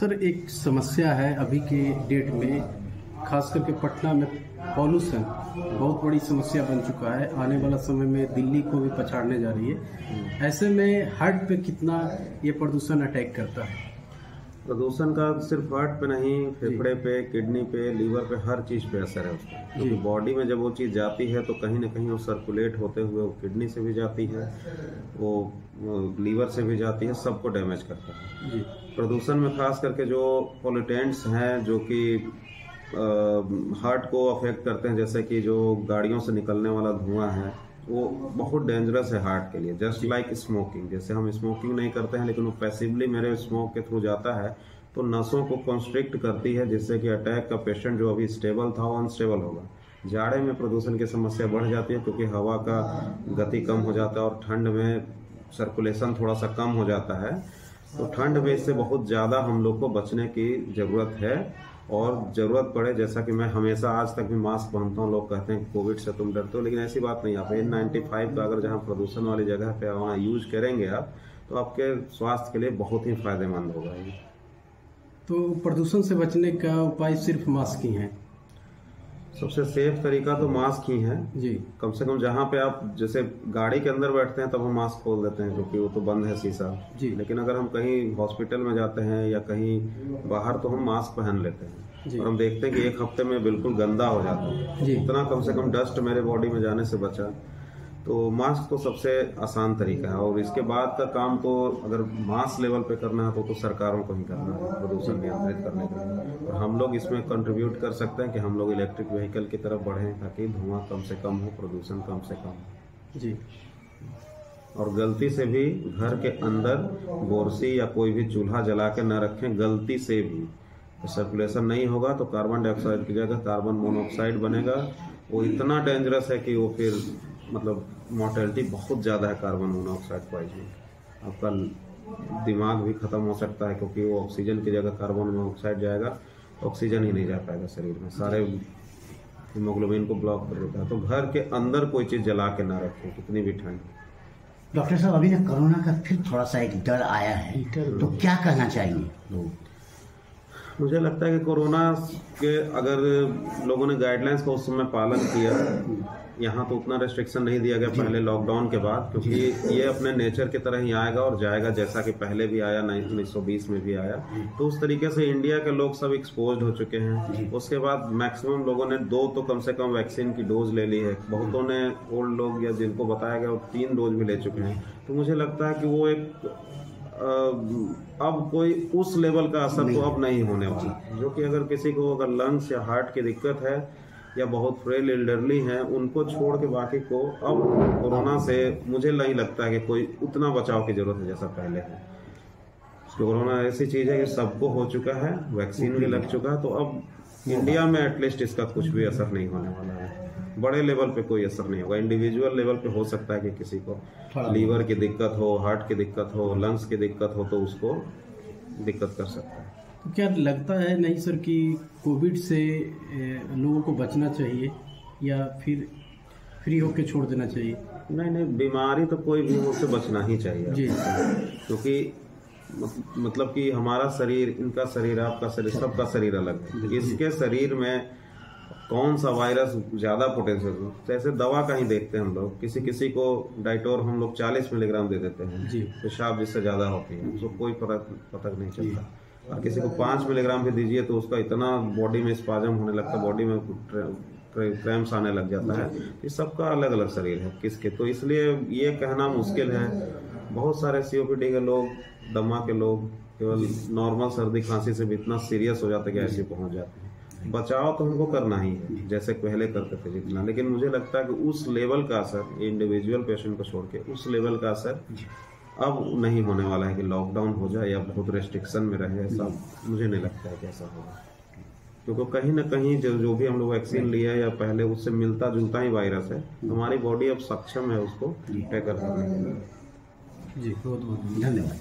Sir, एक समस्या है अभी के डेट में, खास करके पटना में पॉल्यूशन बहुत बड़ी समस्या बन चुका है। आने वाला समय में दिल्ली को भी पछाड़ने जा रही है। ऐसे में हार्ट पे कितना ये प्रदूषण अटैक करता है? प्रदूषण का सिर्फ हार्ट पे नहीं, फेफड़े पे, किडनी पे, लीवर पे, हर चीज पे असर है उसका। क्योंकि बॉडी में जब वो चीज जाती है तो कहीं ना कहीं वो सर्कुलेट होते हुए वो किडनी से भी जाती है, वो लीवर से भी जाती है, सबको डैमेज करता है जी। प्रदूषण में खास करके जो पोल्यूटेंट्स हैं जो कि हार्ट को अफेक्ट करते हैं, जैसे कि जो गाड़ियों से निकलने वाला धुआं है, वो बहुत डेंजरस है हार्ट के लिए। जस्ट लाइक स्मोकिंग, जैसे हम स्मोकिंग नहीं करते हैं लेकिन वो पैसिवली मेरे स्मोक के थ्रू जाता है तो नसों को कंस्ट्रिक्ट करती है, जिससे कि अटैक का पेशेंट जो अभी स्टेबल था वो अनस्टेबल होगा। जाड़े में प्रदूषण की समस्या बढ़ जाती है क्योंकि हवा का गति कम हो जाता है और ठंड में सर्कुलेशन थोड़ा सा कम हो जाता है। तो ठंड में इससे बहुत ज़्यादा हम लोग को बचने की ज़रूरत है। और ज़रूरत पड़े, जैसा कि मैं हमेशा आज तक भी मास्क पहनता हूँ। लोग कहते हैं कोविड से तुम डरते हो, लेकिन ऐसी बात नहीं। आप N95 का अगर जहाँ प्रदूषण वाली जगह पे वहाँ यूज करेंगे आप, तो आपके स्वास्थ्य के लिए बहुत ही फायदेमंद होगा ये। तो प्रदूषण से बचने का उपाय सिर्फ मास्क ही है? सबसे सेफ तरीका तो मास्क ही है जी। कम से कम जहाँ पे आप जैसे गाड़ी के अंदर बैठते हैं तब हम मास्क खोल देते हैं क्योंकि वो तो बंद है शीशा जी। लेकिन अगर हम कहीं हॉस्पिटल में जाते हैं या कहीं बाहर तो हम मास्क पहन लेते हैं जी। और हम देखते हैं कि एक हफ्ते में बिल्कुल गंदा हो जाता है। इतना कम से कम डस्ट मेरे बॉडी में जाने से बचा। तो मास्क तो सबसे आसान तरीका है। और इसके बाद का काम तो अगर मास लेवल पे करना है तो सरकारों को ही करना है प्रदूषण नियंत्रित करने के लिए। और हम लोग इसमें कंट्रीब्यूट कर सकते हैं कि हम लोग इलेक्ट्रिक व्हीकल की तरफ बढ़ें ताकि धुआं कम से कम हो, प्रदूषण कम से कम हो जी। और गलती से भी घर के अंदर बोरसी या कोई भी चूल्हा जला के न रखें। गलती से भी सर्कुलेशन नहीं होगा तो कार्बन डाइऑक्साइड की जगह कार्बन मोनोऑक्साइड बनेगा। वो इतना डेंजरस है कि वो फिर मतलब मोर्टेलिटी बहुत ज़्यादा है कार्बन मोनोऑक्साइड पॉइजनिंग। आपका दिमाग भी खत्म हो सकता है क्योंकि वो ऑक्सीजन की जगह कार्बन मोनोऑक्साइड जाएगा तो ऑक्सीजन ही नहीं जा पाएगा शरीर में, सारे हीमोग्लोबिन को ब्लॉक कर देता है। तो घर के अंदर कोई चीज़ जला के ना रखें कितनी भी ठंड। डॉक्टर साहब, अभी ना कोरोना का फिर थोड़ा सा एक डर आया है, तो क्या कहना चाहिए लोग? मुझे लगता है कि कोरोना के अगर लोगों ने गाइडलाइंस का उस समय पालन किया, यहाँ तो उतना रेस्ट्रिक्शन नहीं दिया गया पहले लॉकडाउन के बाद, क्योंकि ये अपने नेचर की तरह ही आएगा और जाएगा, जैसा कि पहले भी आया 1920 में भी आया। तो उस तरीके से इंडिया के लोग सब एक्सपोज्ड हो चुके हैं। उसके बाद मैक्सिमम लोगों ने 2 तो कम से कम वैक्सीन की डोज ले ली है। बहुतों ने, ओल्ड लोग या जिनको बताया गया, वो 3 डोज भी ले चुके हैं। तो मुझे लगता है कि वो एक अब कोई उस लेवल का असर तो अब नहीं होने वाला, जो कि अगर किसी को अगर लंग्स या हार्ट की दिक्कत है या बहुत फ्रेल एल्डरली हैं, उनको छोड़ के बाकी को अब कोरोना से मुझे नहीं लगता है कि कोई उतना बचाव की जरूरत है जैसा पहले है। कोरोना ऐसी चीज है कि सबको हो चुका है, वैक्सीन भी लग चुका है, तो अब इंडिया में एटलीस्ट इसका कुछ भी असर नहीं होने वाला है। बड़े लेवल पे कोई असर नहीं होगा। इंडिविजुअल लेवल पे हो सकता है कि किसी को लीवर की दिक्कत हो, हार्ट की दिक्कत हो, लंग्स की दिक्कत हो, तो उसको दिक्कत कर सकता है। तो क्या लगता है नहीं सर कि कोविड से लोगों को बचना चाहिए या फिर फ्री होके छोड़ देना चाहिए? नहीं, बीमारी तो कोई भी उससे बचना ही चाहिए जी। क्योंकि मतलब कि हमारा शरीर, इनका शरीर, आपका शरीर, सबका शरीर अलग है। इसके शरीर में कौन सा वायरस ज्यादा पोटेंशियल है, जैसे दवा का ही देखते हैं हम लोग। किसी को डाइटोर हम लोग 40 मिलीग्राम दे देते हैं जी, पेशाब जिससे ज्यादा होती है, उसको कोई पता नहीं चलता। और किसी को 5 मिलीग्राम भी दीजिए तो उसका इतना बॉडी में स्पाजम होने लगता है, बॉडी में क्रैम्प्स आने लग जाता है। ये सबका अलग अलग शरीर है किसके, तो इसलिए ये कहना मुश्किल है। बहुत सारे COPD के लोग, दमा के लोग केवल नॉर्मल सर्दी खांसी से भी इतना सीरियस हो जाते हैं कि ऐसे पहुंच जाते हैं। बचाव तो हमको करना ही है जैसे पहले करते थे जितना, लेकिन मुझे लगता है कि उस लेवल का असर, इंडिविजुअल पेशेंट को छोड़ के, उस लेवल का असर अब नहीं होने वाला है कि लॉकडाउन हो जाए या बहुत रेस्ट्रिक्शन में रहे। ऐसा मुझे नहीं लगता है कि ऐसा होगा, क्योंकि कहीं ना कहीं जो भी हम लोग वैक्सीन लिया या पहले उससे मिलता जुलता ही वायरस है। हमारी बॉडी अब सक्षम है उसको टैकल करने के लिए। जी, बहुत बहुत धन्यवाद।